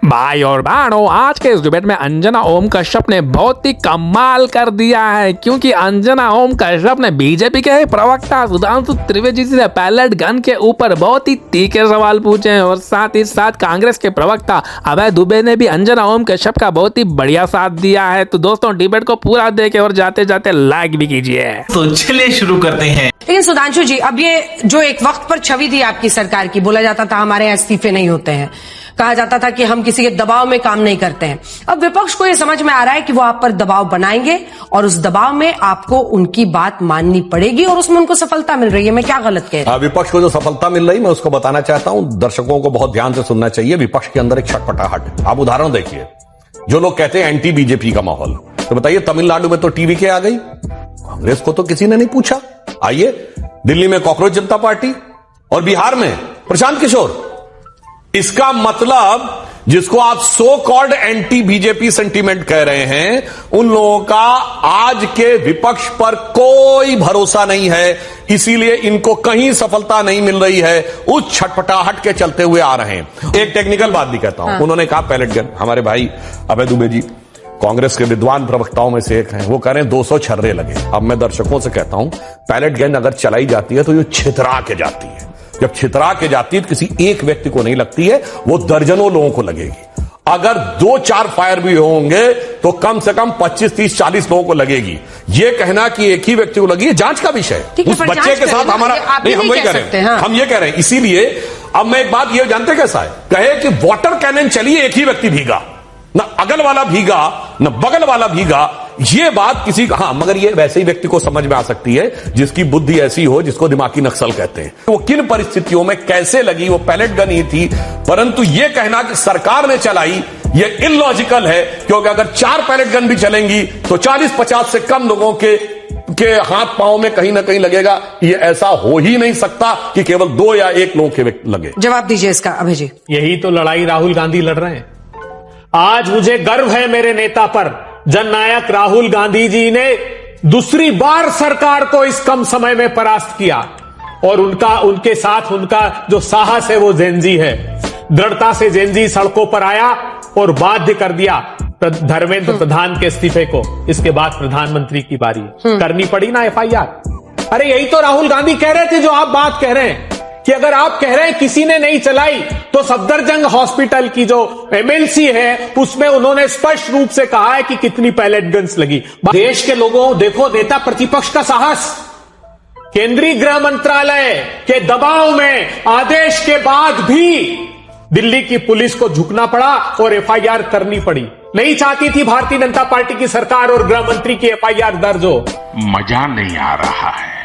भाई और बहनों, आज के इस डिबेट में अंजना ओम कश्यप ने बहुत ही कमाल कर दिया है, क्योंकि अंजना ओम कश्यप ने बीजेपी के प्रवक्ता सुधांशु त्रिवेदी से पैलेट गन के ऊपर बहुत ही तीखे सवाल पूछे हैं और साथ ही साथ कांग्रेस के प्रवक्ता अभय दुबे ने भी अंजना ओम कश्यप का बहुत ही बढ़िया साथ दिया है। तो दोस्तों, डिबेट को पूरा देखें और जाते जाते लाइक भी कीजिए। तो चलिए शुरू करते हैं। लेकिन सुधांशु जी, अब ये जो एक वक्त पर छवि थी आपकी सरकार की, बोला जाता था हमारे यहाँ इस्तीफे नहीं होते हैं, कहा जाता था कि हम किसी के दबाव में काम नहीं करते हैं। अब विपक्ष को ये समझ में आ रहा है कि वो आप पर दबाव बनाएंगे और उस दबाव में आपको उनकी बात माननी पड़ेगी और उसमें उनको सफलता मिल रही है। मैं क्या गलत कह रही हूं? विपक्ष को जो सफलता मिल रही, मैं उसको बताना चाहता हूं। दर्शकों को बहुत ध्यान से सुनना चाहिए। विपक्ष के अंदर एक छटपटाहट। आप उदाहरण देखिए, जो लोग कहते हैं एंटी बीजेपी का माहौल, तो बताइए तमिलनाडु में तो टीवी के आ गई, कांग्रेस को तो किसी ने नहीं पूछा। आइए, दिल्ली में कॉकरोच जनता पार्टी और बिहार में प्रशांत किशोर। इसका मतलब जिसको आप so called anti BJP sentiment कह रहे हैं, उन लोगों का आज के विपक्ष पर कोई भरोसा नहीं है, इसीलिए इनको कहीं सफलता नहीं मिल रही है। उस छटपटाहट के चलते हुए आ रहे हैं। एक टेक्निकल बात भी कहता हूं, उन्होंने कहा पैलेट गन। हमारे भाई अभय दुबे जी कांग्रेस के विद्वान प्रवक्ताओं में से एक हैं, वो कह रहे हैं 200 छर्रे लगे। अब मैं दर्शकों से कहता हूं, पैलेट गन अगर चलाई जाती है तो ये छितरा के जाती है। जब छितरा के जाती है तो किसी एक व्यक्ति को नहीं लगती है, वो दर्जनों लोगों को लगेगी। अगर 2-4 फायर भी होंगे तो कम से कम 25, 30, 40 लोगों को लगेगी। ये कहना कि एक ही व्यक्ति को लगी है जांच का विषय। उस बच्चे के साथ हमारा नहीं, हम वही कह रहे हैं। हम ये कह रहे हैं। इसीलिए अब मैं एक बात ये जानते कैसा है, कहे कि वाटर कैनन चलिए, एक ही व्यक्ति भीगा, न अगल वाला भीगा न बगल वाला भीगा। ये बात किसी, हाँ, मगर ये वैसे ही व्यक्ति को समझ में आ सकती है जिसकी बुद्धि ऐसी हो, जिसको दिमागी नक्सल कहते हैं। वो किन परिस्थितियों में कैसे लगी, वो पैलेट गन ही थी। परंतु ये कहना कि सरकार ने चलाई, ये इलॉजिकल है, क्योंकि अगर 4 पैलेट गन भी चलेंगी तो 40-50 से कम लोगों के हाथ पांव में कहीं ना कहीं लगेगा। ये ऐसा हो ही नहीं सकता कि केवल 2 या 1 लोगों के लगे। जवाब दीजिए इसका अभय जी। यही तो लड़ाई राहुल गांधी लड़ रहे हैं। आज मुझे गर्व है मेरे नेता पर। जननायक राहुल गांधी जी ने दूसरी बार सरकार को इस कम समय में परास्त किया और उनके साथ उनका जो साहस है वो जेनजी है। दृढ़ता से जेनजी सड़कों पर आया और बाध्य कर दिया धर्मेंद्र प्रधान के इस्तीफे को। इसके बाद प्रधानमंत्री की बारी, करनी पड़ी ना FIR। अरे यही तो राहुल गांधी कह रहे थे जो आप बात कह रहे हैं, कि अगर आप कह रहे हैं किसी ने नहीं चलाई, तो सफदरजंग हॉस्पिटल की जो MLC है उसमें उन्होंने स्पष्ट रूप से कहा है कि कितनी पैलेट गन्स लगी। देश के लोगों, देखो नेता प्रतिपक्ष का साहस। केंद्रीय गृह मंत्रालय के दबाव में आदेश के बाद भी दिल्ली की पुलिस को झुकना पड़ा और FIR करनी पड़ी। नहीं चाहती थी भारतीय जनता पार्टी की सरकार और गृह मंत्री की FIR दर्ज हो। मजा नहीं आ रहा है।